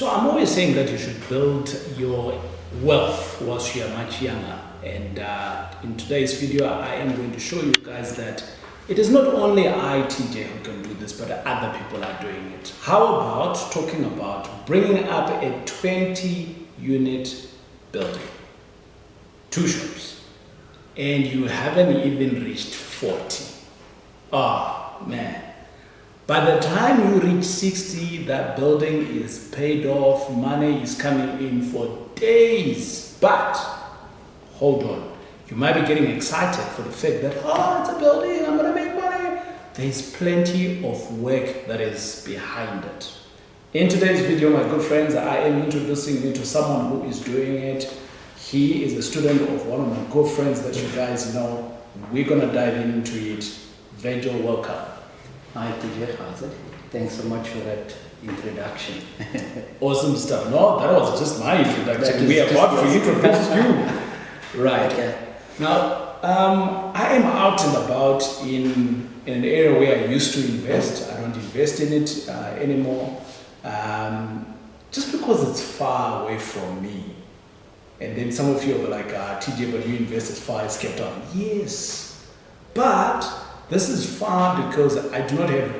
So I'm always saying that you should build your wealth whilst you are much younger. And in today's video, I am going to show you guys that it is not only I, TJ, who can do this, but other people are doing it. How about talking about bringing up a 20-unit building, 2 shops, and you haven't even reached 40. Oh, man. By the time you reach 60, that building is paid off, money is coming in for days. But, hold on, you might be getting excited for the fact that, oh, it's a building, I'm gonna make money. There's plenty of work that is behind it. In today's video, my good friends, I am introducing you to someone who is doing it. He is a student of one of my good friends that you guys know. We're gonna dive into it. Virgil, welcome. Hi TJ, how's it? Thanks so much for that introduction. Awesome stuff. No, that was just my introduction. We are about to introduce you. Right. Okay. Now, I am out and about in an area where I used to invest. I don't invest in it anymore, just because it's far away from me. And then some of you are like, TJ, but you invested far, it's kept on. Yes, but this is far because I do not have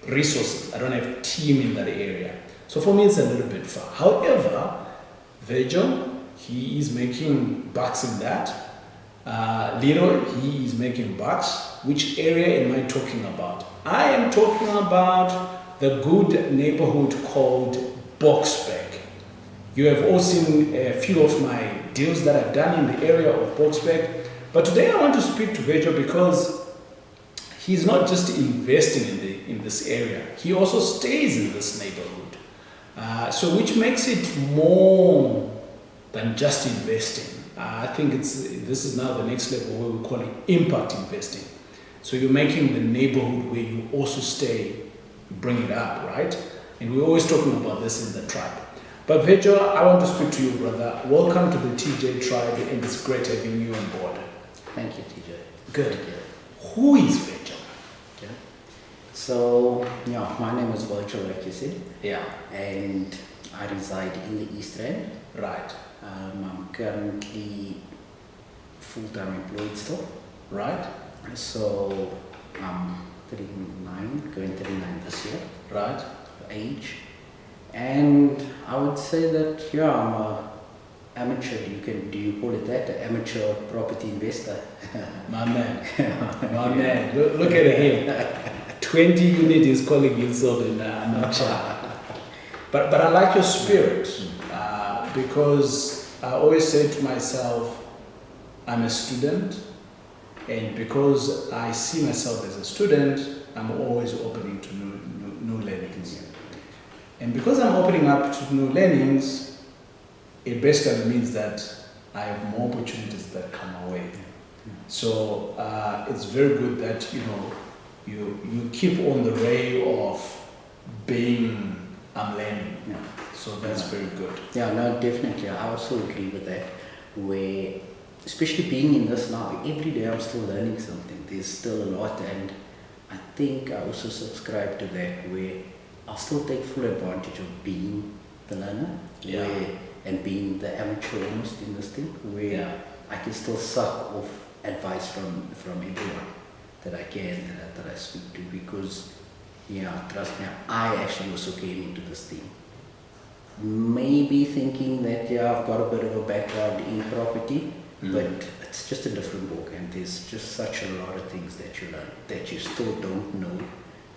resources. I don't have a team in that area. So for me, it's a little bit far. However, Virgil, he is making bucks in that. Leroy, he is making bucks. Which area am I talking about? I am talking about the good neighborhood called Boksburg. You have all seen a few of my deals that I've done in the area of Boksburg. But today I want to speak to Virgil because he's not just investing in this area, he also stays in this neighborhood. So which makes it more than just investing. I think this is now the next level where we call it impact investing. So you're making the neighborhood where you also stay, you bring it up, right? And we're always talking about this in the tribe. But Virgil, I want to speak to you, brother. Welcome to the TJ tribe, and it's great having you on board. Thank you, TJ. Good. Who is Virgil? Okay. So, yeah, my name is Virgil, like you said. Yeah. And I reside in the East End. Right. I'm currently full-time employed still. Right. So, I'm 39, going 39 this year. Right. Age. And I would say that, yeah, I'm a amateur, do you call it that? An amateur property investor. My man, my man, look at him. 20 unit is calling himself an amateur. But I like your spirit because I always say to myself, I'm a student, and because I see myself as a student, I'm always opening to new learnings. And because I'm opening up to new learnings, it basically means that I have more opportunities that come away. So it's very good that you keep on the ray of being I'm learning. Yeah. So that's very good. Yeah, no, definitely. I also agree with that. Where, especially being in this now, every day I'm still learning something. There's still a lot, and I think I also subscribe to that where I'll still take full advantage of being the learner. Yeah. And being the amateur almost in this thing, where I can still suck off advice from everyone that I can, that I speak to, because, trust me, I actually also came into this thing. Maybe thinking that, I've got a bit of a background in property, but it's just a different book, and there's just such a lot of things that you learn that you still don't know,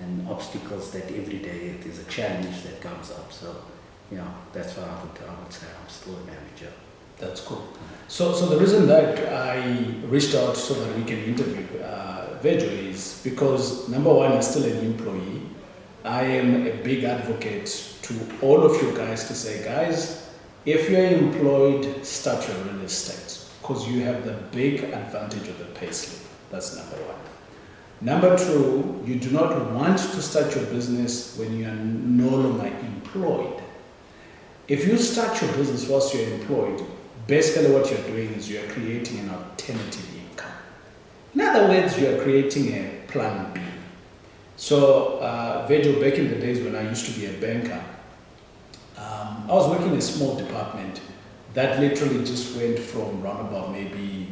and obstacles that every day there's a challenge that comes up. So, that's why I would say I'm still a manager. That's cool. So the reason that I reached out so that we can interview Virgil is because, number one, he's still an employee. I am a big advocate to all of you guys to say, guys, if you're employed, start your real estate because you have the big advantage of the pay slip. That's number one. Number two, you do not want to start your business when you are no longer employed. If you start your business whilst you're employed, basically what you're doing is you're creating an alternative income. In other words, you're creating a plan B. So, Virgil, back in the days when I used to be a banker, I was working in a small department that literally just went from round about maybe,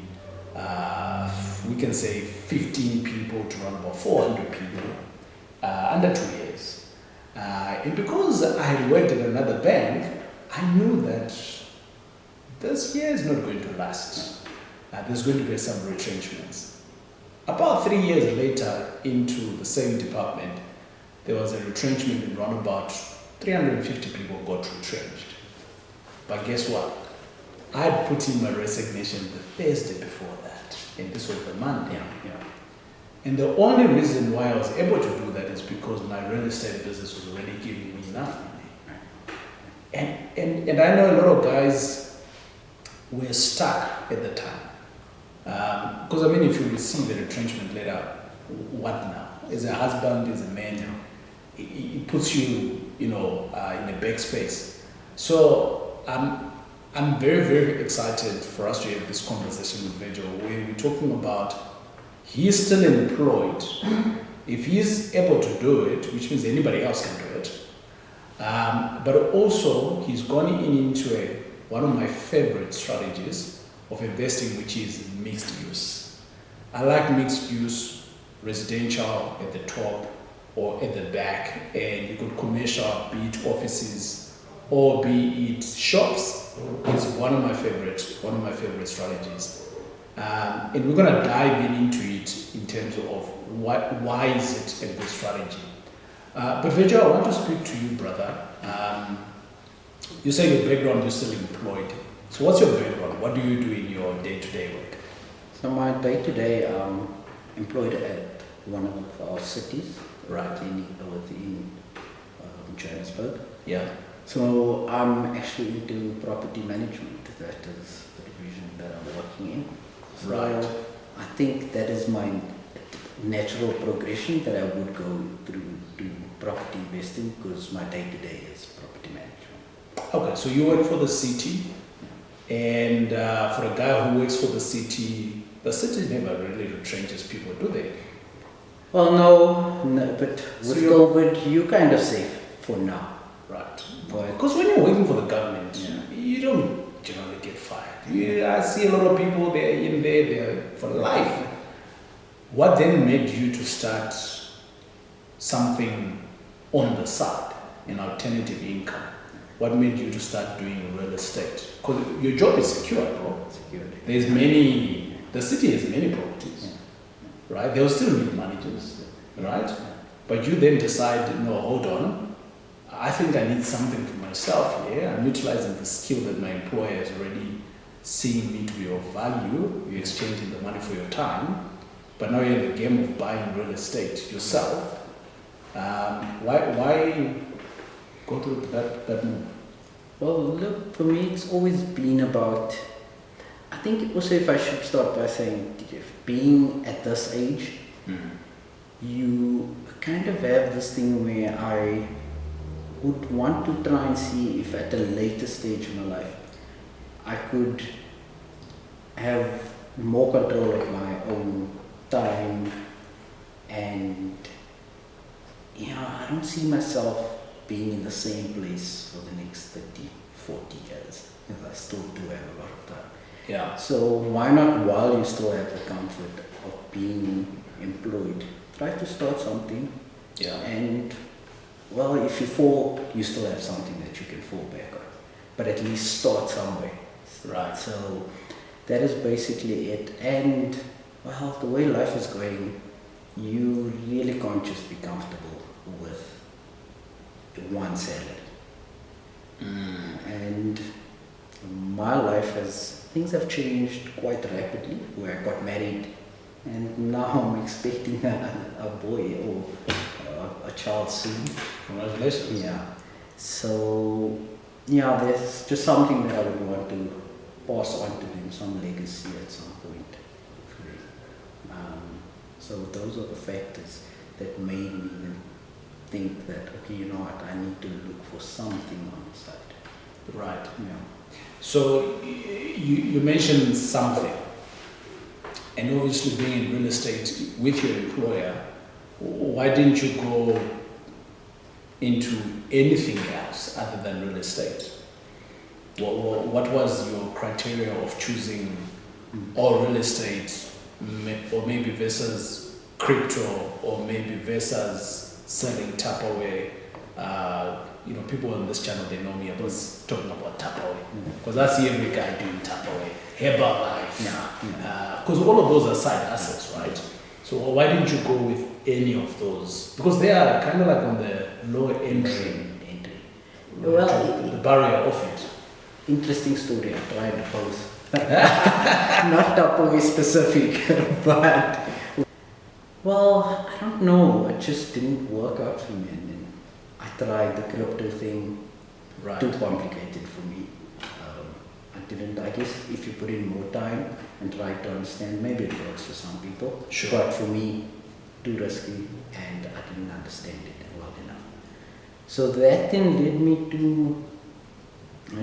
we can say 15 people to round about 400 people under 2 years. And because I had worked at another bank, I knew that this year is not going to last. There's going to be some retrenchments. About 3 years later, into the same department, there was a retrenchment in round about 350 people got retrenched. But guess what? I had put in my resignation the Thursday before that, and this was the Monday. And the only reason why I was able to do that is because my real estate business was already giving me enough money. And I know a lot of guys were stuck at the time. Because I mean, if you receive a retrenchment letter, what now? As a husband, as a man, it puts you, in a backspace. So I'm very, very excited for us to have this conversation with Virgil, where we're talking about he's still employed. If he's able to do it, which means anybody else can do it, but also he's gone into one of my favorite strategies of investing, which is mixed use. I like mixed use, residential at the top or at the back, and you could commercial, be it offices or be it shops. It's one of my favorite strategies. And we're gonna dive into it in terms of why is it a good strategy. But Virgil, I want to speak to you, brother. You say your background, you're still employed. So what's your background? What do you do in your day-to-day work? So my day-to-day, employed at one of our cities, right, within Johannesburg. Yeah. So I'm actually into property management. That is the division that I'm working in. So right. I think that is my natural progression, that I would go through to property investing, because my day-to-day is property management. Okay, so you work for the city, and for a guy who works for the city never really retrenches people, do they? Well, no, but with COVID, you kind of safe for now. Right. Because when you're working for the government, you don't generally get fired. I see a lot of people, they're in there, they're for life. What then made you to start something on the side, an alternative income? What made you to start doing real estate? Because your job is secure, bro. Security. The city has many properties, right? They'll still need managers, right? But you then decide, no, hold on, I think I need something for myself here. I'm utilizing the skill that my employer is already seeing me to be of value. You're exchanging the money for your time, but now you're in the game of buying real estate yourself. Why go through that move? Well, look, for me, it's always been about, I think also, if I should start by saying, being at this age, you kind of have this thing where I would want to try and see if at a later stage in my life I could have more control of my own time, and I don't see myself being in the same place for the next 30, 40 years, because I still do have a lot of time. Yeah. So why not, while you still have the comfort of being employed, try to start something. Yeah. And well, if you fall, you still have something that you can fall back on, but at least start somewhere. Right. So that is basically it. And well, the way life is going, you really can't just be comfortable with one salary. And my life things have changed quite rapidly, where I got married and now I'm expecting a boy or a child soon. Congratulations. Yeah. So there's just something that I would want to pass on to them, some legacy at some point. So those are the factors that made me then think that, okay, you know what, I need to look for something on the side. Right. Yeah. So you mentioned something, and obviously being in real estate with your employer, why didn't you go into anything else other than real estate? what was your criteria of choosing all real estate, or maybe versus crypto, or maybe versus selling Tupperware? People on this channel, they know me about talking about Tupperware, because I see every guy doing Tupperware, Herbalife, because all of those are side assets, right? So why didn't you go with any of those? Because they are kind of like on the lower entry. Well, the barrier of it. Interesting story. I tried both. Not Tupperware specific, but well, I don't know. It just didn't work out for me. And then I tried the crypto thing. Right. Too complicated for me. I guess if you put in more time and try to understand, maybe it works for some people. Sure. But for me, too risky, and I didn't understand it well enough. So that then led me to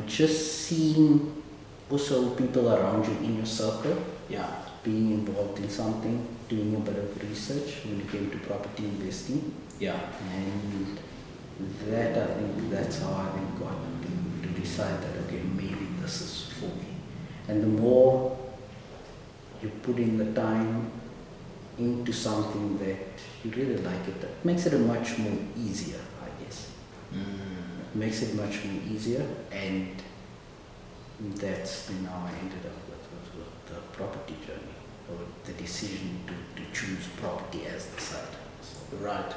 just seeing also people around you in your circle, being involved in something, doing a bit of research when it came to property investing. And that, I think, that's how I then got to decide that, okay, maybe this is for me. And the more you put in the time into something that you really like, it makes it a much more easier, I guess. It makes it much more easier, and that's then how I ended up with the property journey, or the decision to choose property as the side. So. Right.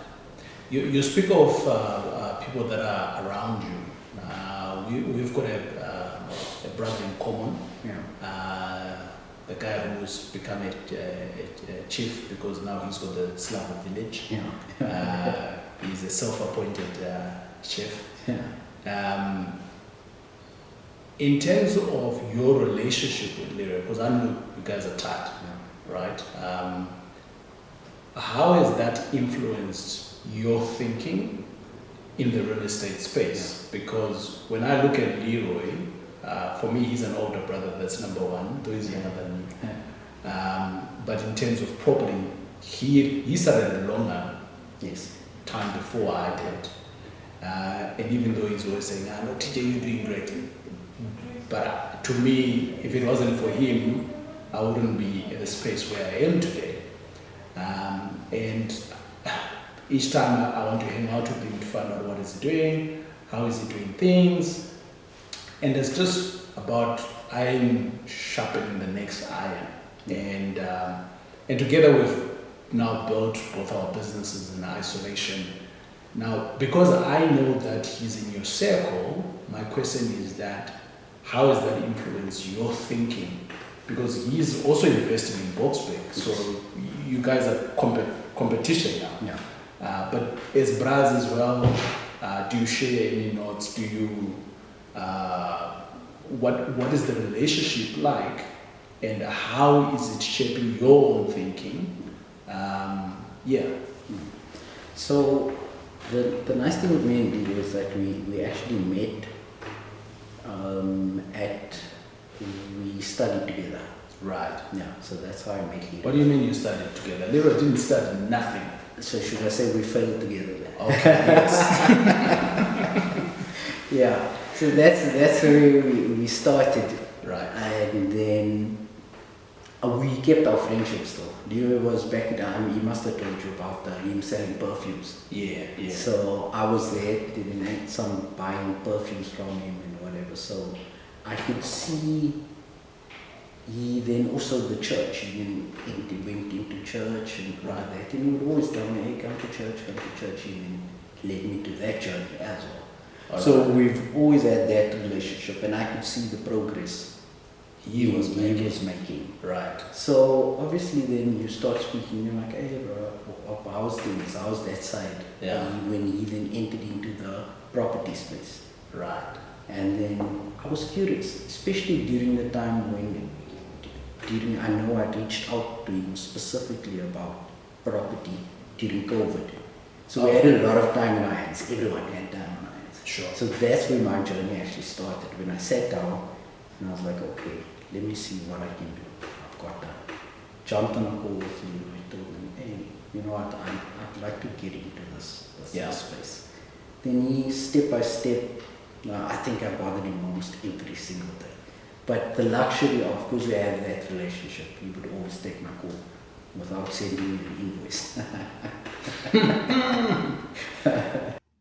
You speak of people that are around you. We've got a brother in common. The guy who's become a chief because now he's got the Slava village. He's a self-appointed chef. In terms of your relationship with Lyra, because I know you guys are tight, right? How has that influenced your thinking in the real estate space? Because when I look at Leroy, for me, he's an older brother, that's number one, though he's younger than me. But in terms of property, he started a longer time before I did. And even though he's always saying, no, TJ, you're doing great. But to me, if it wasn't for him, I wouldn't be in the space where I am today. And each time I want to hang out with him to find out what he's doing, how is he doing things. And it's just about iron sharpening the next iron. And together we've now built both our businesses in isolation. Now, because I know that he's in your circle, my question is that, how has that influenced your thinking? Because he's also investing in Boxbank, so you guys are competition now. But as brothers as well, do you share any notes? Do you, what is the relationship like, and how is it shaping your own thinking? So the nice thing with me and Didi is that we actually met we studied together. Right. So that's how I met Leroy. What do you mean you studied together? Leroy didn't study nothing. So should I say we failed together then? Okay, yes. So that's where we started. Right. And then we kept our friendship still. Leroy was back then, he must have told you about him selling perfumes. Yeah. So I was there, then I had some buying perfumes from him and whatever. So I could see he then also the church, he went into church and that. And he would always tell me, hey, come to church. He then led me to that journey as well. So we've always had that relationship, and I could see the progress he was making. Right. So obviously then you start speaking, you're like, hey bro, how's things, how's that side? When he then entered into the property space. Right. And then I was curious, especially during the time when I know I reached out to him specifically about property during COVID. So we had a lot of time in our hands, everyone had time on our hands. Sure. So that's where my journey actually started, when I sat down and I was like, okay, let me see what I can do. I've got that. Jumped on a call with you, I told him, hey, you know what, I'd like to get into this space. Then he step by step No, I think I bothered him almost every single day. But the luxury of, because we have that relationship, he would always take my call without sending me an invoice.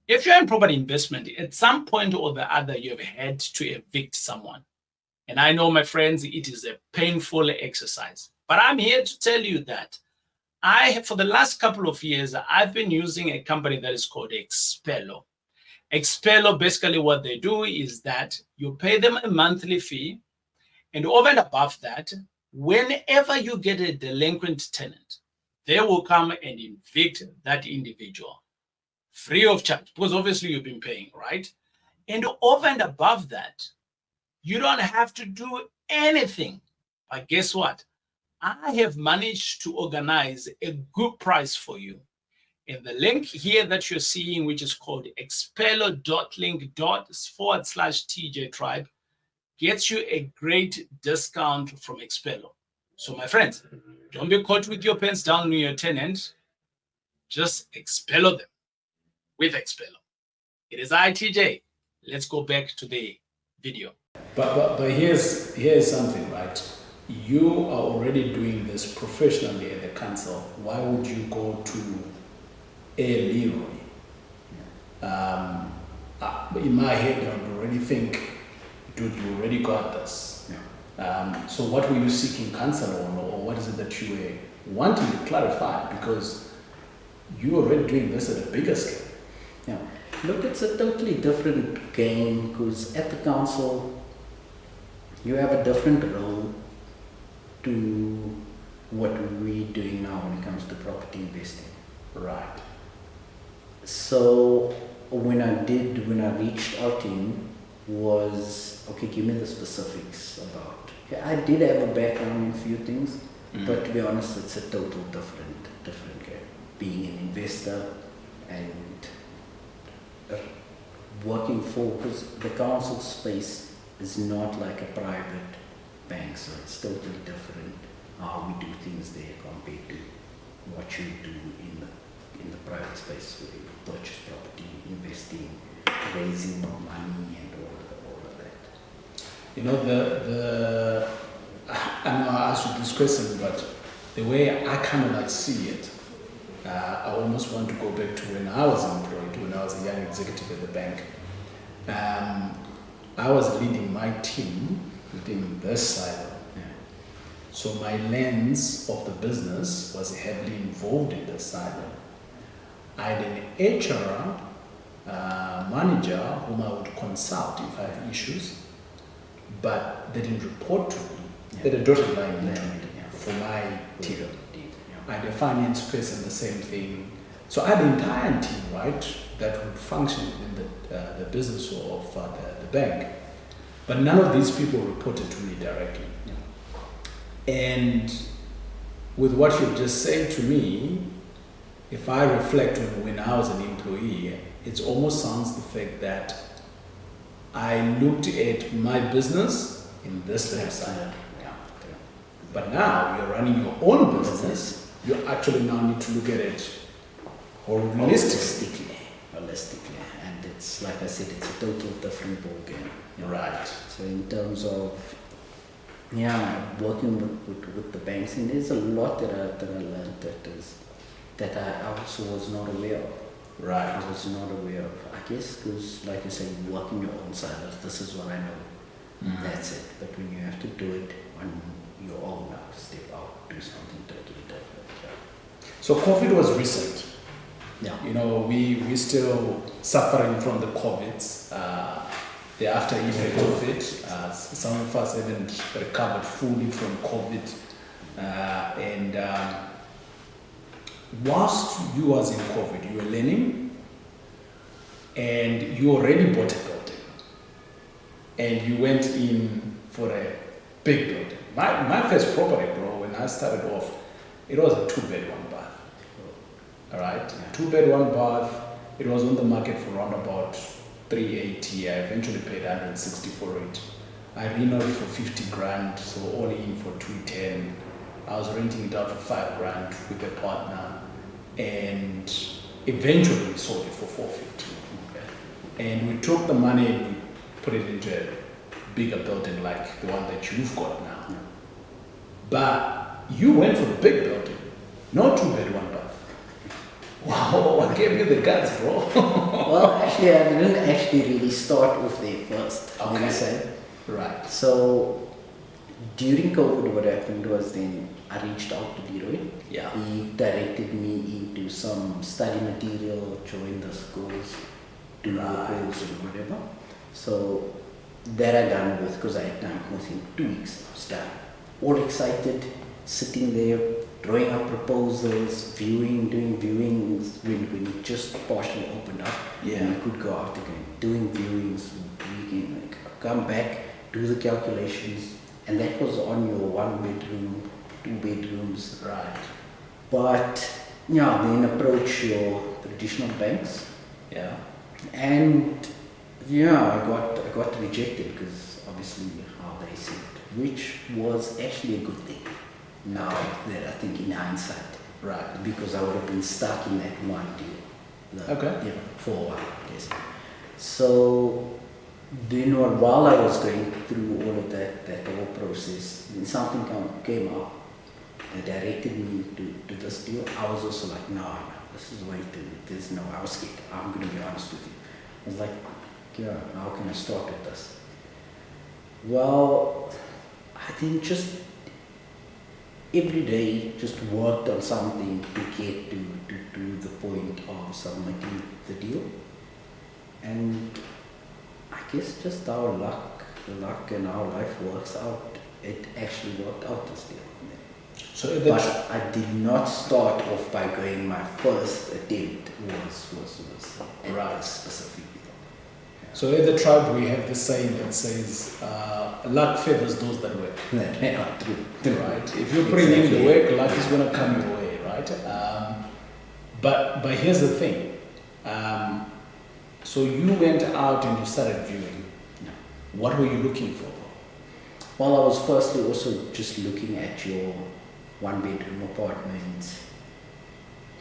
If you're in property investment, at some point or the other, you have had to evict someone. And I know, my friends, it is a painful exercise. But I'm here to tell you that for the last couple of years, I've been using a company that is called Expello. Expello, basically what they do is that you pay them a monthly fee. And over and above that, whenever you get a delinquent tenant, they will come and evict that individual free of charge, because obviously you've been paying, right? And over and above that, you don't have to do anything. But guess what? I have managed to organize a good price for you. And the link here that you're seeing, which is called expello.link./TJ Tribe, gets you a great discount from Expello. So my friends, don't be caught with your pants down on your tenant. Just Expello them with Expello. It is TJ. Let's go back to the video. But here's something, right? You are already doing this professionally at the council. Why would you go to a Leroy? In my head, I would already think, dude, you already got this. Yeah. So what were you seeking counsel on, or what is it that you were wanting to clarify? Because you're already doing this at a bigger scale. Yeah. Look, it's a totally different game, because at the council, you have a different role to what we're doing now when it comes to property investing. Right. So when I reached out to him, was, okay, give me the specifics about. Okay, I did have a background in a few things, but to be honest, it's a total different game. Being an investor and working for, because the council space is not like a private bank, so it's totally different how we do things there compared to what you do in the private space, where you purchase property, investing, raising money, and all of that. You know, I know I asked you this question, but the way I kind of like see it, I almost want to go back to when I was employed, when I was a young executive at the bank. I was leading my team within this silo. Yeah. So my lens of the business was heavily involved in this silo. I had an HR manager whom I would consult if I have issues, but they didn't report to me. Yeah. They had a dotted line for my team. I had a finance person, the same thing. So I had an entire team, right, that would function in the business of the bank. But none of these people reported to me directly. Yeah. And with what you've just said to me, if I reflect on when I was an employee, it almost sounds the fact that I looked at my business in this side. Yeah. But now you're running your own business. You actually now need to look at it holistically. And it's, like I said, it's a total different ballgame. Right. So in terms of working with the banks, and there's a lot that I learned that I also was not aware of. Right. I was not aware of. I guess because, like you say, you work in your own silos. This is what I know. That's it. But when you have to do it on your own now, step out, do something totally different. Yeah. So COVID was recent. Yeah. You know, we're still suffering from the COVIDs, the after effect of it. Some of us haven't recovered fully from COVID. Whilst you was in COVID, you were learning, and you already bought a building, and you went in for a big building. My first property, bro, when I started off, it was a 2-bed, 1-bath. All right, 2-bed, 1-bath. It was on the market for around about 380. I eventually paid 160 for it. I renovated for 50 grand, so all in for 210. I was renting it out for 5 grand with a partner, and eventually we sold it for 450. Okay. And we took the money and we put it into a bigger building like the one that you've got now. But you went for the big building, no 2-bed, 1-bath. Wow, what gave you the guts, bro? Well, actually, I didn't actually really start off there first. Okay. Let me say. Right. So during COVID, what happened was then I reached out to Leroy. Yeah. He directed me into some study material, join the schools, do the course and whatever. So that I done with because I had done within 2 weeks. I was done. All excited, sitting there, drawing up proposals, doing viewings when it just partially opened up. Yeah. And we could go out again, doing viewings, weekend, like, come back, do the calculations, and that was on your 1-bedroom, 2 bedrooms. Right. But yeah, then approach your traditional banks, Yeah. and yeah, I got rejected because obviously how they said, which was actually a good thing. Now that I think in hindsight, Right. because I would have been stuck in that one deal. Okay. Yeah, for a while, I guess. So then while I was going through all of that whole process, then something came up that directed me to this deal. I was also like, no, this is way there's no, I was scared. I'm going to be honest with you. I was like, yeah, how can I start with this? Well, I then just every day just worked on something to get to the point of submitting the deal. And I guess just our luck, the luck and how life works out, it actually worked out this deal. So But I did not start off by going, my first attempt was at Right. this specific deal. So in the tribe we have this saying that says, luck favors those that work. Yeah, true. Right. If you're putting in the work, luck is going to come your way, right? But here's the thing. So you went out and you started viewing. Yeah. What were you looking for? Well, I was firstly also just looking at your 1-bedroom apartments,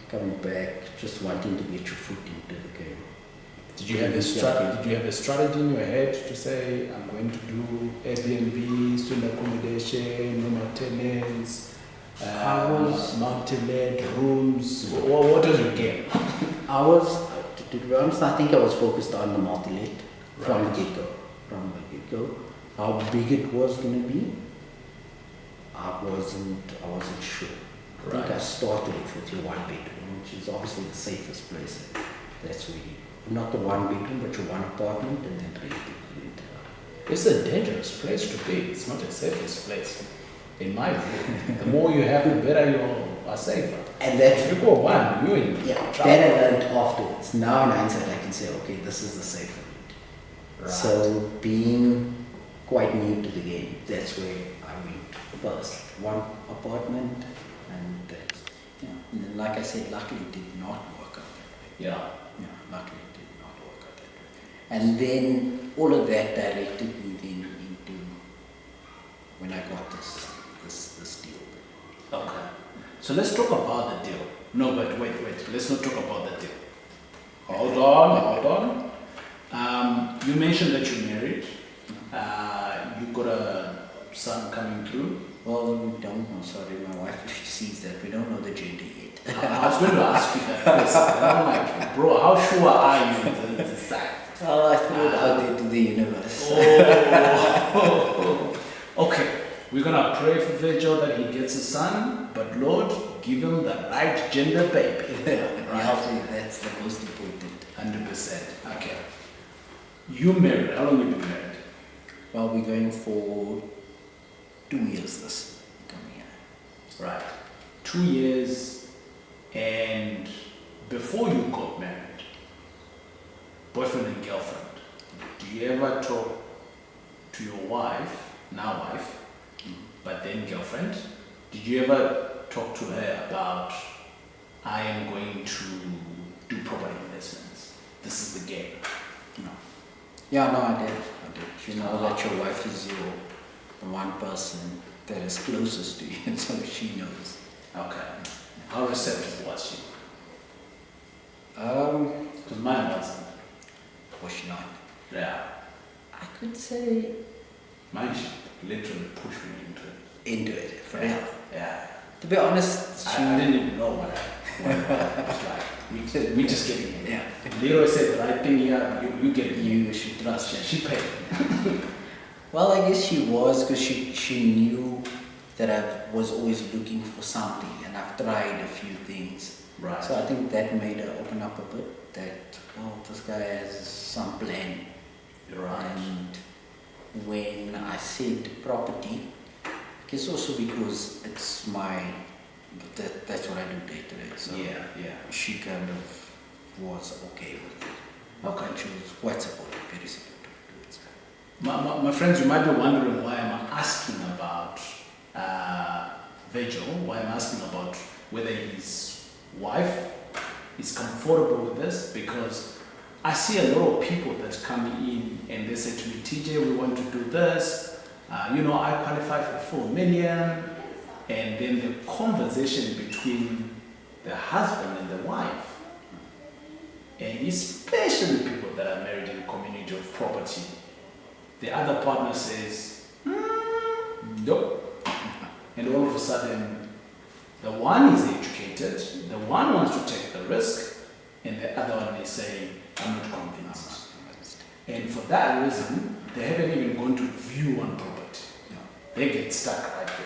coming back, just wanting to get your foot into the game. Did you have a strategy? Did you have a strategy in your head to say, I'm going to do Airbnb, student accommodation, normal tenants, multi-let rooms? What was your game? I was, to be honest, I think I was focused on the multi-let from the get-go. From the get-go, how big it was going to be, I wasn't sure. I think I started it with your 1-bedroom, which is obviously the safest place. That's where you, not the 1-bedroom, but your 1 apartment, and then rent it out. It's a dangerous place to be. It's not the safest place, in my view. The more you have, the better you are safer. And that's If you go one, you're in yeah, trouble. that I learned afterwards. Now in hindsight, I can say, okay, this is the safer route. Right. So being quite new to the game, that's where I went first. 1 apartment, and yeah. And then, like I said, luckily it did not work out that way. Yeah. Yeah, luckily it did not work out that way. And then all of that directed me then into when I got this deal. Okay. So let's talk about the deal. No, but wait. Let's not talk about the deal. Hold on. You mentioned that you're married. You got a son coming through. Well, we don't know. Sorry, my wife, if she sees that, we don't know the gender yet. I was going to ask you that question. I'm like, bro, how sure are you to decide? Well, I threw it out there to the universe. Okay, we're going to pray for Virgil that he gets a son, but Lord, give him the right gender baby. Right. That's the most important. 100%. Okay. You married. How long have you been married? Well, we're going for 2 years this coming year. Right. 2 years, and before you got married, boyfriend and girlfriend, do you ever talk to your wife, now wife, but then girlfriend? Did you ever talk to her about, I am going to do property investments? This is the game. No. Yeah, no, I did. You know that your wife is the one person that is closest to you, so she knows. Okay. How receptive was she? Um, Because mine wasn't. was she not? Yeah. I could say Mine literally pushed me into it. into it, for real. Yeah. To be honest, I didn't even know what I was like. We just getting it. yeah, Leroy said the right thing here, you get it. you should trust her. She paid. Well, I guess she was, because she knew that I was always looking for something, and I've tried a few things. Right. So I think that made her open up a bit, that, well, this guy has some plan. You're right. And when I said property, I guess also because it's that's what I do day to day. So Yeah, yeah. she kind of was okay with it. Okay. And she was quite supportive, very supportive to it. My friends, you might be wondering why I'm asking about Virgil, why I'm asking about whether his wife is comfortable with this, because I see a lot of people that come in and they say to me, TJ, we want to do this. I qualify for 4 million. And then the conversation between the husband and the wife, and especially people that are married in the community of property, the other partner says, nope. And all of a sudden, the one is educated, the one wants to take the risk, and the other one is saying, I'm not convinced. And for that reason, they haven't even gone to view on property. They get stuck right there.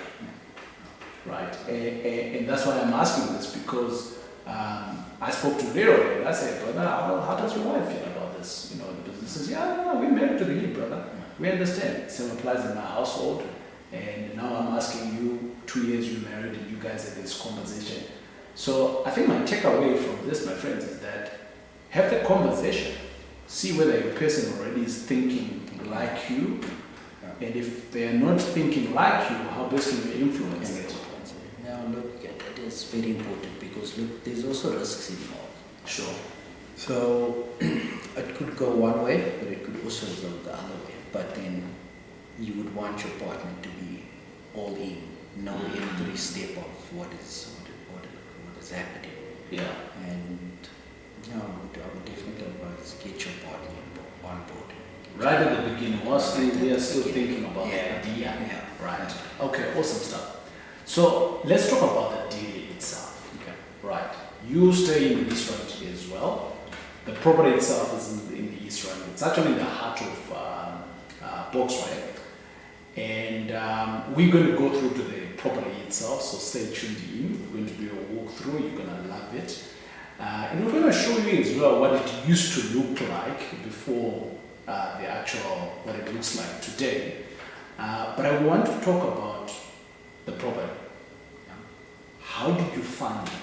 Right, and that's why I'm asking this, because I spoke to Leroy and I said, brother, how does your wife feel about this? The business says, yeah, we're married to the hill, brother. We understand. Same applies in my household. And now I'm asking you, 2 years you married and you guys had this conversation. So I think my takeaway from this, my friends, is that have the conversation, see whether your person already is thinking like you, and if they are not thinking like you, how best can you influence it? Now look, it is very important, because look, there's also risks involved. Sure. So it could go one way, but it could also go the other way. But then you would want your partner to be all in, know every step of what is happening. Yeah. And I would definitely advise get your partner on board. Right at the beginning, we are still thinking about the idea. Yeah. Right. Okay, awesome stuff. So let's talk about the deal itself. Okay. Right. You stay in the East Rand as well. The property itself is in the East Rand. It's actually in the heart of Boxway. And we're going to go through to the property itself, so stay tuned in. We're going to do a walkthrough. You're going to love it. And we're going to show you as well what it used to look like before the actual, what it looks like today. But I want to talk about the property. How did you find it?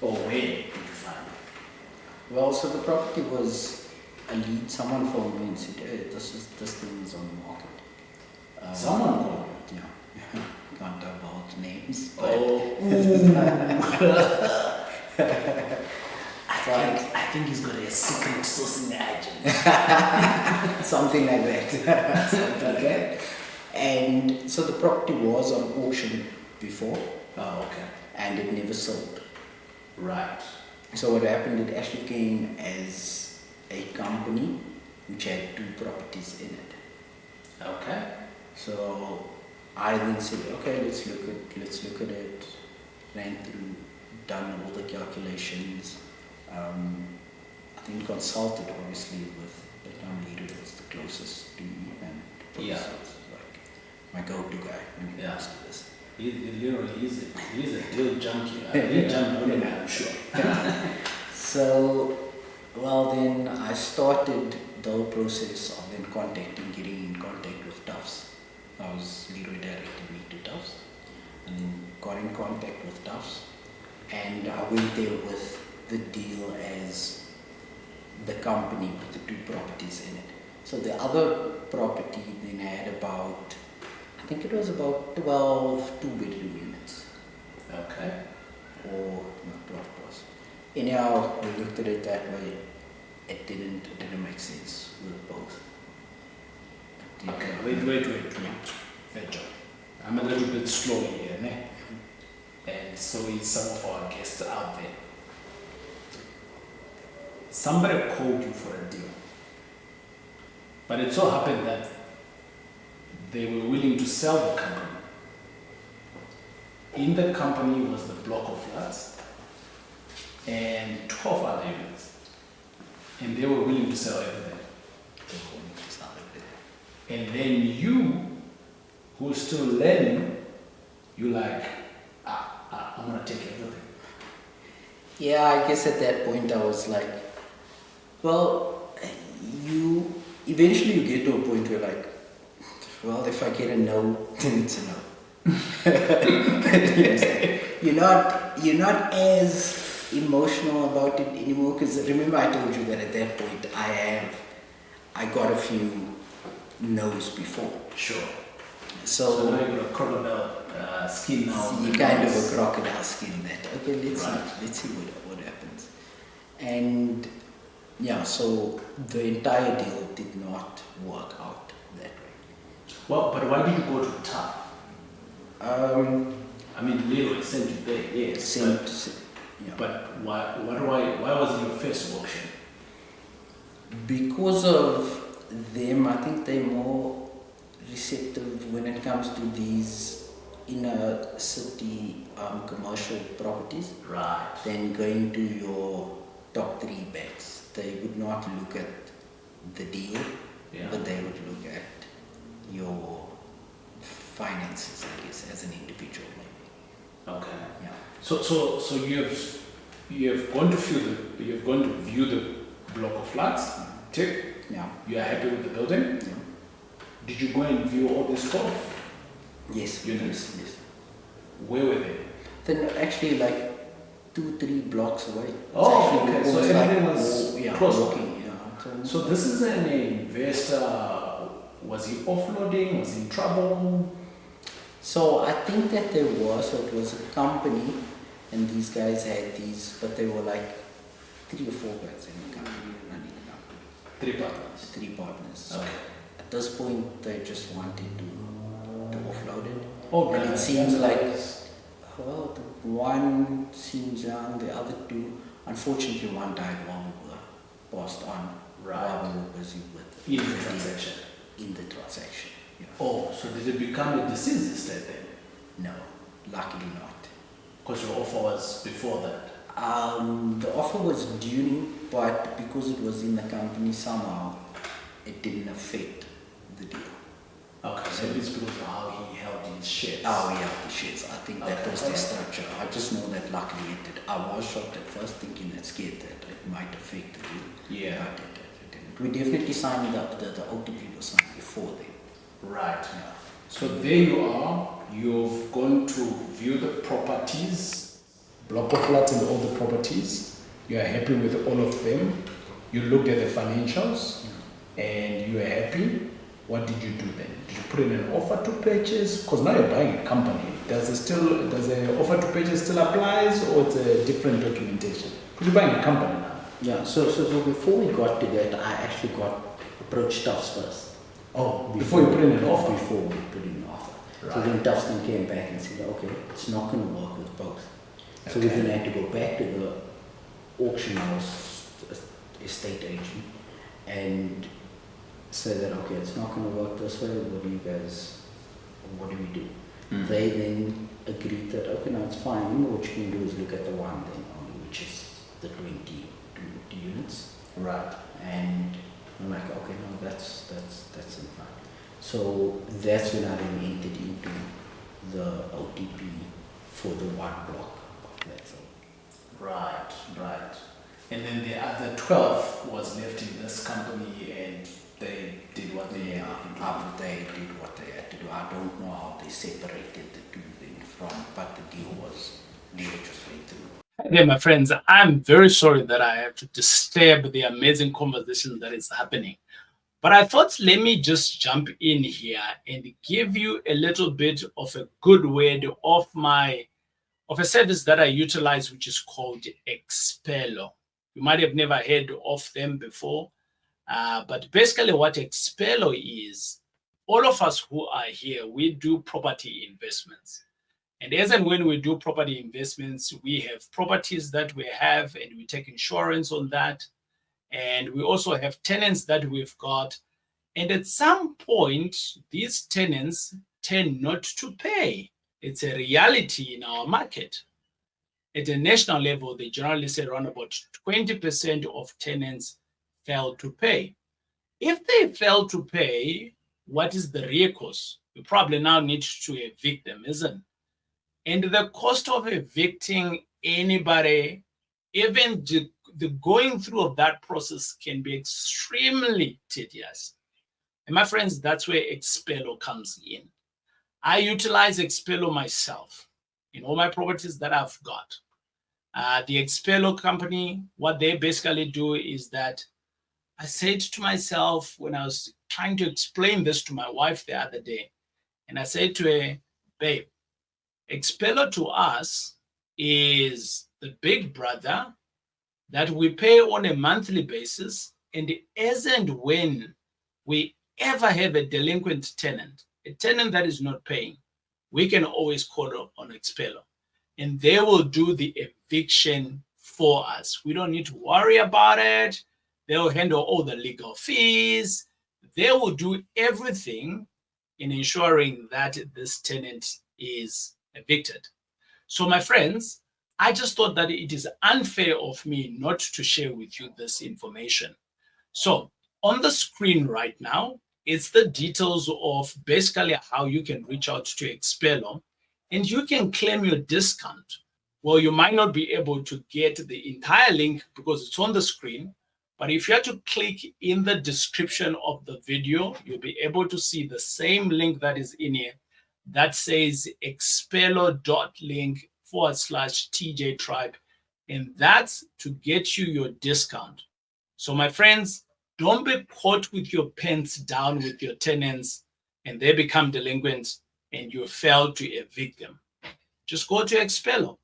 Or where did you find it? Well, so the property was a lead. Someone phoned me and said, hey, this thing is on the market. Someone called you? Yeah. Can't talk about names. But I think he's got a secret sourcing agent. something like that. Okay. And so the property was on auction before. Oh, okay. And it never sold. Right. So what happened, it actually came as a company which had 2 properties in it. Okay. So I then said, okay, let's look at it, ran through, done all the calculations. I think consulted obviously with the town leader who was the closest to me, and Yeah. was like my go-to guy when it comes to this. He's a deal junkie. He'll jump on it, I'm sure. So, well then I started the whole process of then getting in contact with Tufts. Leroy directed me to Tufts, and then got in contact with Tufts, and I went there with the deal as the company with the 2 properties in it. So the other property then had about, I think it was about 12 2-bedroom units. Okay. Or not 12 plus. Anyhow, we looked at it that way. It didn't make sense with both. Okay, wait. Virgil. I'm a little bit slow here, ne? And so is some of our guests out there. Somebody called you for a deal. But it so happened that they were willing to sell the company. In the company was the block of flats and 12 other units. And they were willing to sell everything. And then you, who's still learning, you like, I'm gonna take everything. Yeah, I guess at that point I was like, well, eventually you get to a point where like, well, if I get a no, then it's a no. You're not as emotional about it anymore, because remember I told you that at that point I got a few no's before. Sure. So now you're a crocodile skin now. You kind of a crocodile skin that. Okay, let's see what happens. And yeah, so the entire deal did not work out that way. Well, but why did you go to TAF? I mean, Leroy sent you there, yes. But why was it your first option? Because of them, I think they're more receptive when it comes to these inner city commercial properties. Right. Than going to your top 3 banks. They would not look at the deal, but they would look at your finances, I guess, as an individual maybe. Okay. Yeah. So you have gone to view the block of flats. Tick. Yeah. You are happy with the building. Yeah. Did you go and view all these 12? Yes. Units? Yes. Where were they? Then actually like 2-3 blocks away. Oh, okay. So everything was close. Walking, So this is an investor. Was he offloading? Was he in trouble? So I think that there was. So it was a company, and these guys had these, but they were like 3 or 4 guys in the company running the company. 3 partners. 3 partners. So Okay. at this point, they just wanted to offload it. Oh, and it seems like, well, the one seems young, the other 2, unfortunately, one died while we were passed on. Right. While we were busy with In the transaction. In the transaction. Yeah. Oh, so did it become a deceased estate then? No, luckily not. Because your offer was before that. The offer was during, but because it was in the company somehow, it didn't affect the deal. Okay, so it's because of how he held his shares. Oh yeah, the shares. I think that Okay. was the structure. I just know that luckily it did. I was shocked at first, thinking and scared that it might affect the deal. Yeah. But it didn't. We definitely signed the OTP was signed before then. Right. Yeah. So there you are. You've gone to view the properties, block of flats and all the properties. You are happy with all of them. You looked at the financials and you are happy. What did you do then? Did you put in an offer to purchase? Because now you're buying a company. Does the offer to purchase still applies, or it's a different documentation? Because you're buying a company now. Yeah. So before we got to that, I actually approached Tufts first. Oh, before you put in an offer? Before we put in an offer. Right. So then Tufts came back and said, okay, it's not going to work with both. So we then had to go back to the auction house estate agent and say that, okay, it's not going to work this way. What do we do? Mm. They then agreed that, okay, no, it's fine. What you can do is look at the one then only, which is the 20 units. Right. And I'm like, okay, no, that's fine. So that's when I then entered into the OTP for the 1 block. That's all. Right. And then the other 12 was left in this company and they did what they had to do. They did what they had to do. I don't know how they separated the 2 then from, but the deal just went through. Hi there, my friends. I'm very sorry that I have to disturb the amazing conversation that is happening. But I thought, let me just jump in here and give you a little bit of a good word of a service that I utilize, which is called Expello. You might have never heard of them before, but basically what Expello is, all of us who are here, we do property investments. And as and when we do property investments, we have properties that we have and we take insurance on that. And we also have tenants that we've got. And at some point, these tenants tend not to pay. It's a reality in our market. At a national level, they generally say around about 20% of tenants fail to pay. If they fail to pay, what is the recourse? You probably now need to evict them, isn't it? And the cost of evicting anybody, even the going through of that process, can be extremely tedious. And my friends, that's where Expello comes in. I utilize Expello myself in all my properties that I've got. The Expello company, what they basically do is that I said to myself when I was trying to explain this to my wife the other day, and I said to her, babe, Expello to us is the big brother that we pay on a monthly basis, and as and when we ever have a delinquent tenant, a tenant that is not paying, we can always call on Expello, and they will do the eviction for us. We don't need to worry about it. They'll handle all the legal fees. They will do everything in ensuring that this tenant is evicted. So, my friends, I just thought that it is unfair of me not to share with you this information. So, on the screen right now, it's the details of basically how you can reach out to Expello and you can claim your discount. Well, you might not be able to get the entire link because it's on the screen, but if you have to click in the description of the video, you'll be able to see the same link that is in here that says expello.link/TJ Tribe, and that's to get you your discount. So, my friends, don't be caught with your pants down with your tenants and they become delinquent and you fail to evict them. Just go to Expello.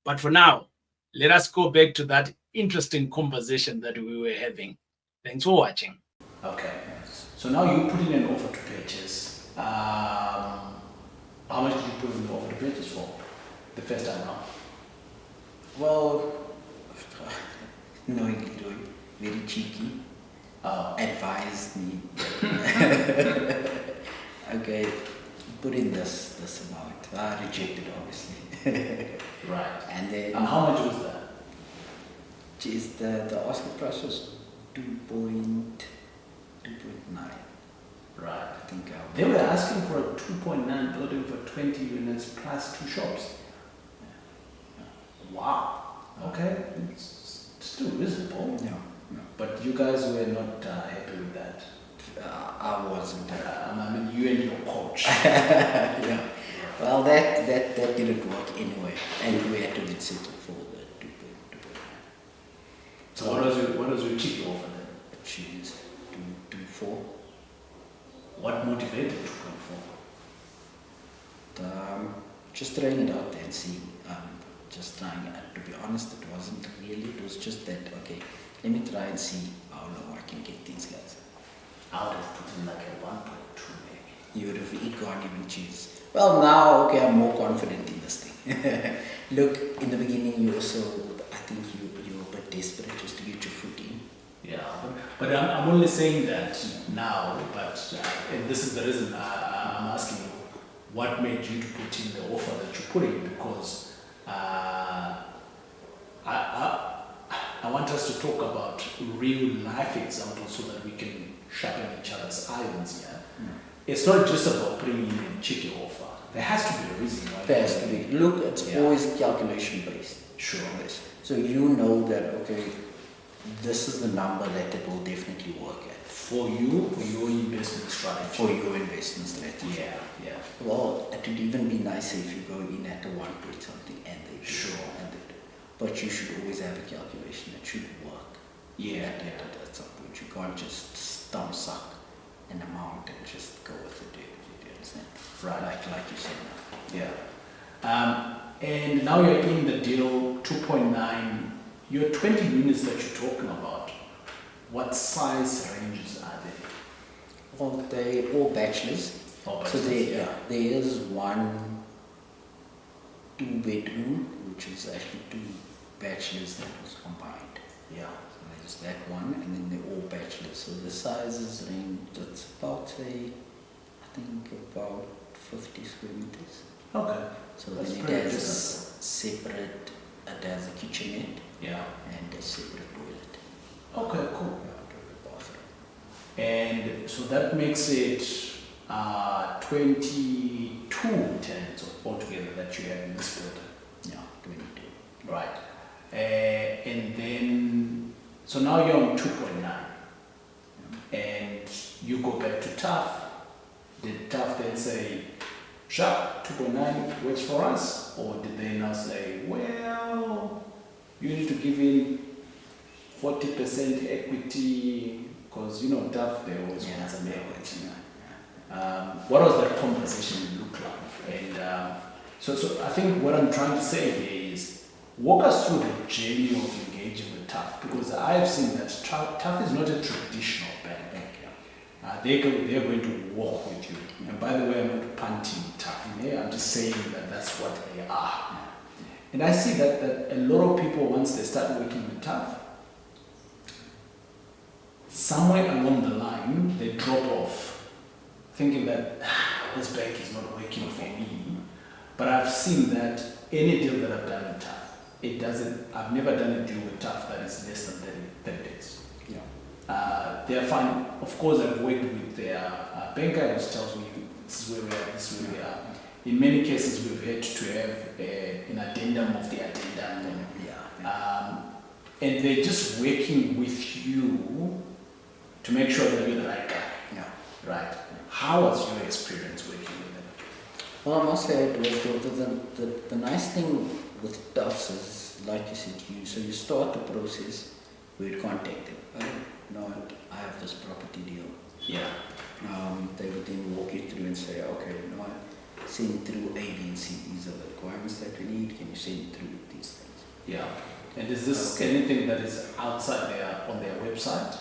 But for now, let us go back to that interesting conversation that we were having. Thanks for watching. Okay. So now you put in an offer to purchase. How much did you put in the offer to purchase for the first time around? Well, knowingly doing, very cheeky, advised me. Okay, put in this amount. I rejected, obviously. Right. And then. How much was that? Geez, the asking price was 2.9. Right. I think they were asking for a 2.9 building for 20 units plus 2 shops. Wow. Okay. It's still reasonable. No. But you guys were not happy with that. I wasn't. I mean, you and your coach. Yeah. Well, that didn't work anyway, and we had to get settled for the 2.9. So what was your cheap offer then? Choose 2.4. What motivated 2.4? Just trying it out there and seeing. Just trying. To be honest, it wasn't really. It was just that. Okay, let me try and see how low I can get these guys. I would have put in like a 1.2 maybe. You would have gone even choose. Well, now, okay, I'm more confident in this thing. Look, in the beginning, you also, I think you were a bit desperate just to get your foot in. Yeah, but I'm only saying that now, but and this is the reason I'm asking you, what made you to put in the offer that you put in? Because I want us to talk about real life examples so that we can sharpen each other's irons here. It's not just about putting in a cheeky offer. There has to be a reason why. There has to be. Look, it's always calculation based. Sure. So you know that, okay, this is the number that it will definitely work at. For you, for your investment strategy. For your investment strategy. Yeah. Well, it would even be nicer if you go in at a 1 point something and they do. Sure. But you should always have a calculation that should work. Yeah. At some point. You can't just stump suck an amount and just go with it. Do you understand? Right. Like you said now. Yeah. And now you're in the deal 2.9. Your 20 units that you're talking about, what size ranges are they? Well, they're all bachelors. So there is 1 2-bedroom, which is actually 2 bachelors that was combined. Yeah, so there's that one, and then they're all bachelors. So the sizes range, it's about, say, I think about 50 square meters. Okay. So That's then it pretty has a decent. separate, it has a kitchenette Yeah. and a separate toilet. Okay, cool. Yeah, toilet bathroom. And so that makes it 22 tenants altogether that you have in this building. Yeah, 22. Right. And then, so now you're on 2.9. And you go back to TAF. Did TAF then say, sharp, 2.9 works for us? Or did they now say, well, you need to give in 40% equity? Because, you know, TAF, they always want some equity. What does that conversation look like? And so I think what I'm trying to say here is, walk us through the journey of engaging with TAF, because I've seen that TAF is not a traditional bank. They're going to walk with you. And by the way, I'm not punting TAF. Yeah? I'm just saying that that's what they are. And I see that a lot of people, once they start working with TAF, somewhere along the line, they drop off, thinking that this bank is not working for me. But I've seen that any deal that I've done with TAF, I've never done a deal with TAF that is less than 30 days. Yeah. They're fine. Of course, I've worked with their banker, which tells me this is where we are, this is where we are. In many cases, we've had to have an addendum of the addendum. And they're just working with you to make sure that you're the right guy. Yeah. Right. How was your experience working with them? Well, I must say it was the nice thing with TAFs is, like you said, you start the process, we'd contact them. No, I have this property deal. Yeah. They would then walk you through and say, okay, you know what, send through A, B, and C. These are the requirements that we need. Can you send through these things? Yeah. And is this anything that is outside on their website?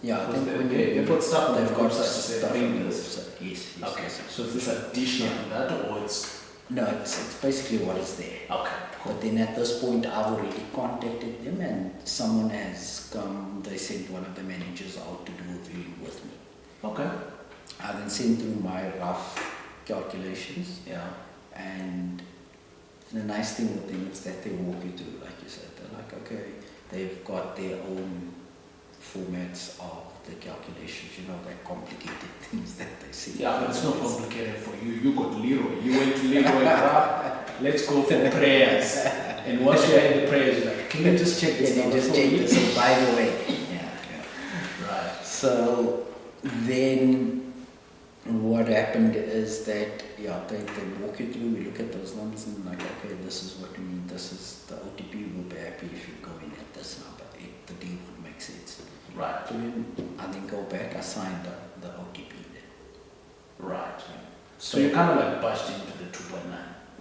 Yeah, I Because think they put stuff on their they've got website to say stuff on bring the this. website. Yes. Okay. Yes. So is this additional to that, or it's No, it's basically what is there. okay? Cool. But then at this point, I've already contacted them, and someone has come. They sent one of the managers out to do a viewing with me. Okay. I then sent through my rough calculations, Yeah. and the nice thing with them is that they walk you through, like you said. They're like, okay, they've got their own formats of the calculations, you know, that complicated things that they see. Yeah, but it's not complicated for you. You got Leroy. You went to Leroy. Let's go for prayers. And once you had the prayers, you're like, can you just check this? Can you just check this? And by the way, Right. So then what happened is that, they walk you through, we look at those numbers and like, okay, this is what we need, this is the OTP, we'll be happy if you go in at this number, the deal would make sense. Right. So then I then go back, I signed the OTP then. Right. So you kind of like bashed into the 2.9.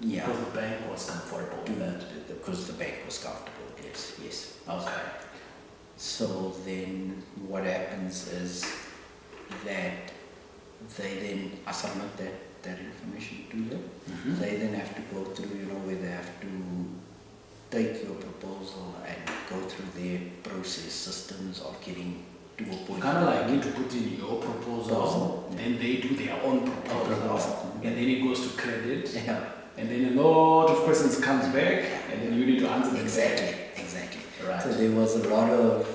Yeah. Because the bank was comfortable with that. Because the bank was comfortable, yes. Okay. So then what happens is that I submit that information to them. Mm-hmm. They then have to go through, where they have to take your proposal and go through their process systems of getting to a point. Kind of like you to put in your proposal, then they do their own proposal, and then it goes to credit, and then a lot of questions comes back, and then you need to answer them. Exactly. Right. So there was a lot of,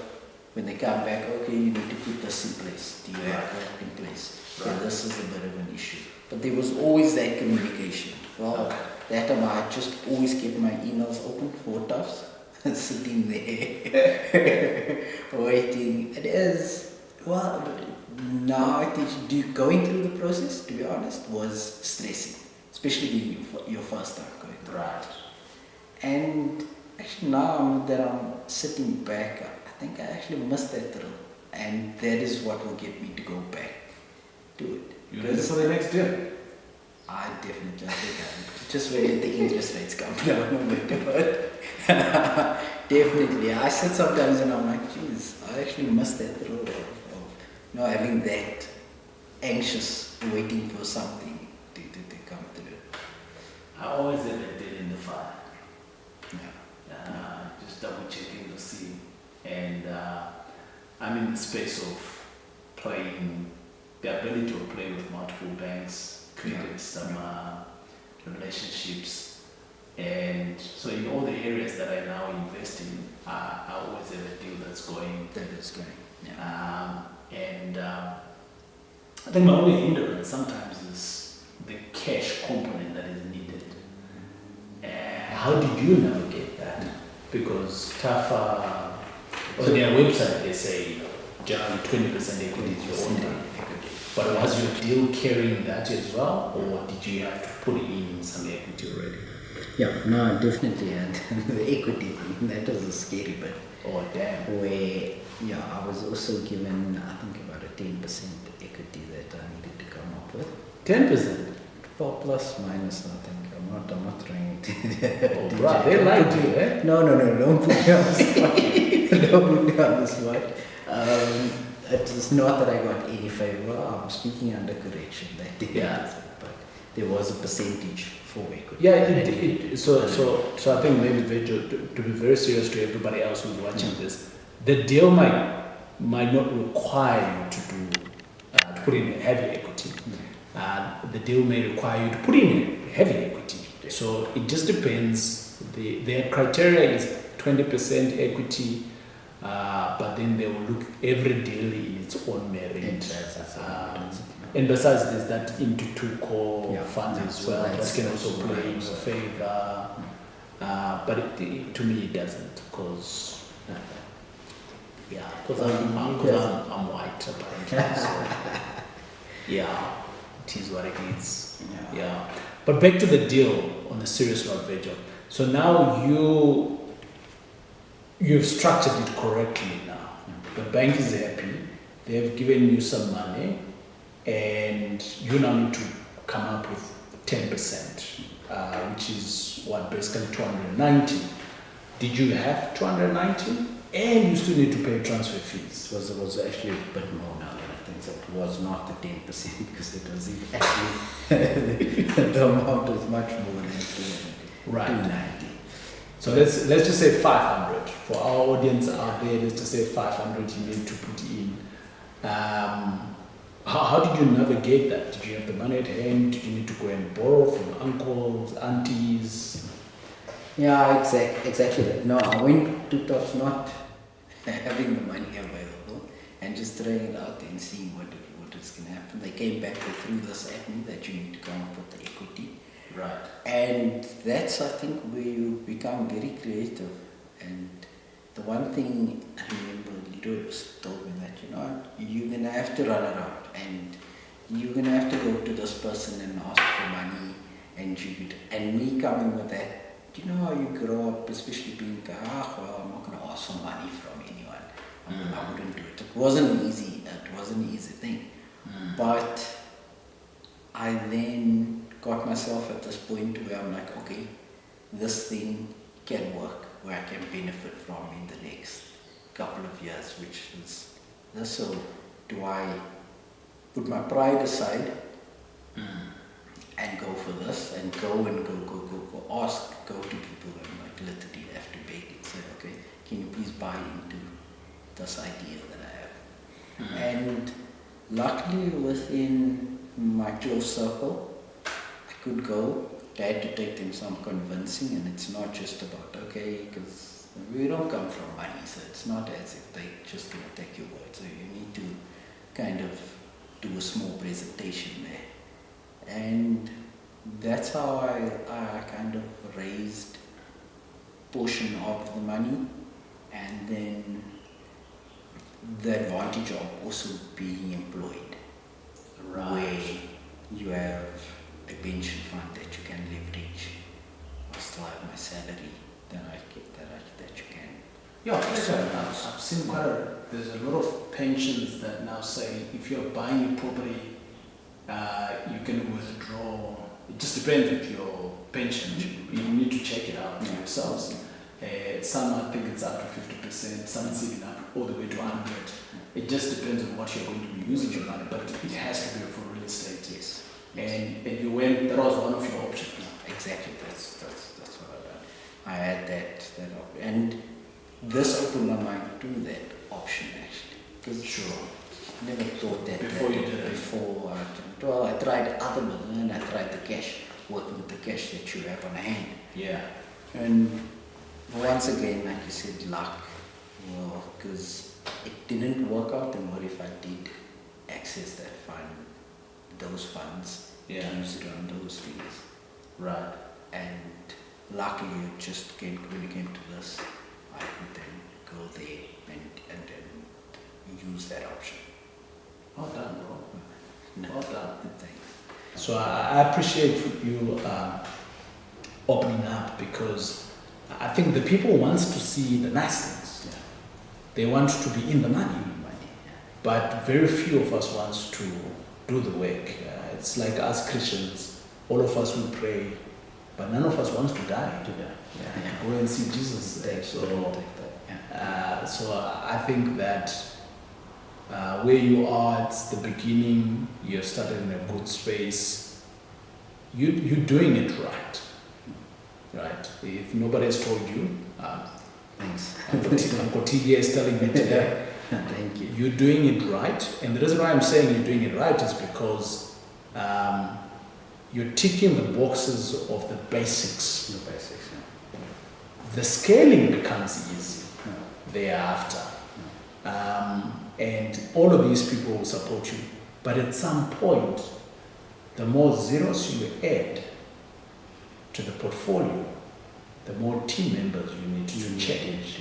when they come back, okay, you need to put this in place. Do you have that in place? Right. So this is a bit of an issue. But there was always that communication. Well, that time I just always kept my emails open for TAFs, sitting there, waiting. It is, now I think going through the process, to be honest, was stressing, especially being your first time going through. Right. And actually now that I'm sitting back, I think I actually missed that thrill. And that is what will get me to go back to it. You ready for the next deal? I definitely think I just wait let the interest rates come down a bit. Definitely. I sit sometimes and I'm like, geez, I actually missed that thrill of having that anxious waiting for something to come through. I always had a deal in the fire. Yeah. Just double checking to see and I'm in the space of playing, the ability to play with multiple banks, creating some relationships, and so in all the areas that I now invest in, I always have a deal that's going. That is going. Yeah. And I think my only hindrance sometimes is the cash component that is needed. How did you navigate that? Because TAFA, on their website, they say generally 20% equity is your own equity. But was your deal carrying that as well, or did you have to put in some equity already? Yeah, no, I definitely had the equity thing. That was a scary bit. Oh, damn. Where, yeah, I was also given, I think, about a 10% equity that I needed to come up with. 10%? Well, plus, minus, I think. I'm not trying to. Oh, right, they lied to you, eh? No, don't put me on the spot. Don't put me on the spot. It's not that I got any favor. I'm speaking under correction. That did but there was a percentage for equity. Yeah, so I think maybe to be very serious to everybody else who's watching this, the deal might not require you to put in a heavy equity. The deal may require you to put in a heavy equity. So it just depends. Their criteria is 20% equity, but then they will look every deal in its own merit. And besides, there's that into two core funds as well. That can also play in your favor. But to me, it doesn't, because I'm white apparently. So, yeah, it is what it is. Yeah. But back to the deal on the serious note, Virgil. So now you've structured it correctly now. The bank is happy. They've given you some money, and you now need to come up with 10%, which is what, basically 290. Did you have 290? And you still need to pay transfer fees. It was actually a bit more now than I think. So it was not the 10% because it was actually the amount was much more than 290. So let's just say 500 for our audience out there. Let's just say 500 you need to put in. How did you navigate that? Did you have the money at hand? Did you need to go and borrow from uncles, aunties? Yeah, exactly. No, I went to tops not having the money available and just throwing it out there and seeing what is going to happen. They came back and threw this at me that you need to come up with the equity. Right. And that's, I think, where you become very creative. And the one thing I remember Lido told me that, you're going to have to run around and you're going to have to go to this person and ask for money. And me coming with that, how you grow up, especially being, I'm not going to ask for money from anyone. I wouldn't do it. It wasn't easy. It wasn't an easy thing. But I then got myself at this point where I'm like, okay, this thing can work, where I can benefit from in the next couple of years, which is this. So do I put my pride aside and go for this and go ask, go to people and like literally have to beg and say, okay, can you please buy into this idea that I have? And luckily within my close circle, I could go. I had to take them some convincing, and it's not just about, okay, because we don't come from money, so it's not as if they're just going to take your word. So you need to kind of do a small presentation there. And that's how I kind of raised portion of the money, and then the advantage of also being employed, where you have a pension fund that you can leverage. I still have my salary that you can. Yeah, I've seen there's a lot of pensions that now say if you're buying a property, you can withdraw. It just depends with your pension. You need to check it out yourselves. Some I think it's up to 50%, some it's even up all the way to 100. It just depends on what you're going to be using your money, but it has to be for real estate. Yes. And you went, that was one of your options. Exactly, that's what I done. I had that option. And this opened my mind to that option actually. Because I never thought that Before you did it. before. Well, I tried other business and I tried the cash, working with the cash that you have on hand. Yeah. And once again, like you said, luck. Well, because it didn't work out, and what if I did access that fund, those funds, Yeah. to use it on those things? Right. And luckily, it just came, when it came to this, I could then go there and then use that option. Well done, bro. No, Well done. thanks. So I appreciate you opening up, because I think the people want to see the nice things. Yeah. They want to be in the money, Yeah. but very few of us wants to do the work. It's like us Christians, all of us will pray, but none of us wants to die. To that. To go and see Jesus there. So I think that where you are, it's the beginning. You started in a good space. You're doing it right. Right. If nobody has told you, Thanks. Uncle TD is telling me today. Thank you. You're doing it right, and the reason why I'm saying you're doing it right is because you're ticking the boxes of the basics. The basics, yeah. The scaling becomes easy thereafter. And all of these people will support you. But at some point, the more zeros you add to the portfolio, the more team members you need to change.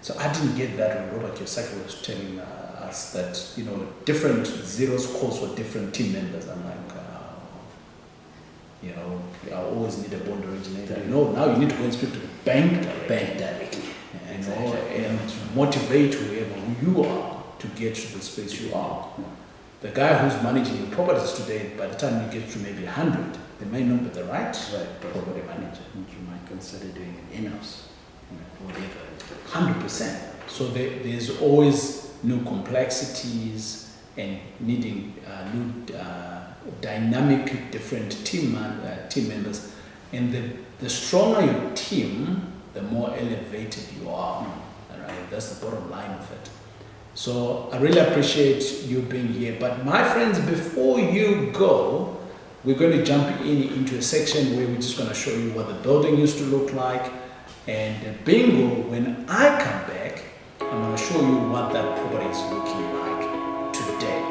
So I didn't get that when Robert Kiyosaki was telling us that, you know, different zeros calls for different team members. I'm like, you know, I always need a bond originator. You know, now you need to go and speak to the bank directly. You know, and motivate whoever you are to get to the space you are. The guy who's managing your properties today, by the time you get to maybe 100, they may not be the right property manager. You might consider doing it in-house, whatever. 100%. So there's always new complexities and needing new dynamic, different team members. And the stronger your team, the more elevated you are. Right? That's the bottom line of it. So I really appreciate you being here. But my friends, before you go, we're going to jump into a section where we're just going to show you what the building used to look like. And bingo, when I come back, I'm going to show you what that property is looking like today.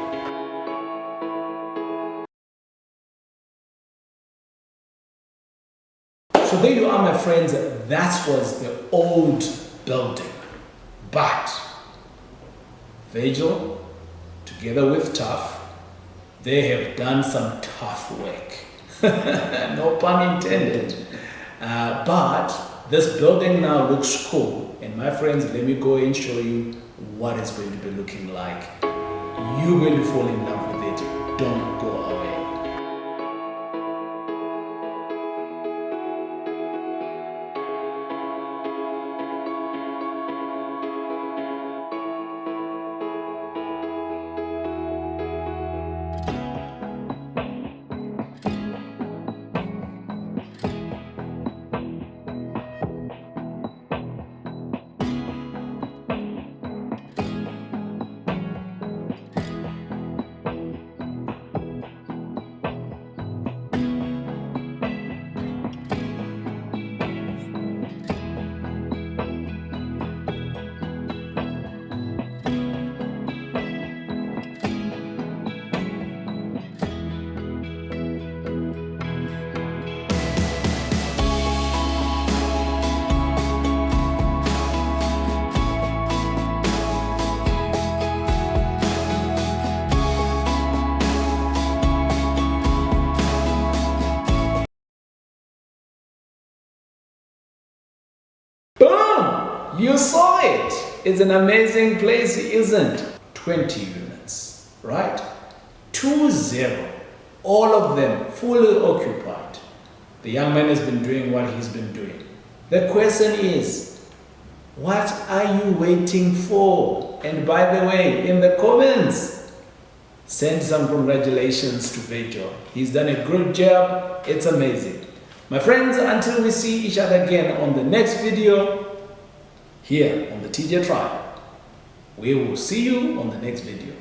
So there you are, my friends. That was the old building. But Virgil, together with Tough, they have done some tough work. No pun intended. But this building now looks cool. And my friends, let me go and show you what it's going to be looking like. You're going to fall in love with it. Don't go away. Boom! You saw it. It's an amazing place, isn't it? 20 units, right? 20. All of them fully occupied. The young man has been doing what he's been doing. The question is, what are you waiting for? And by the way, in the comments, send some congratulations to Virgil. He's done a good job. It's amazing. My friends, until we see each other again on the next video, here on the TJ Tribe. We will see you on the next video.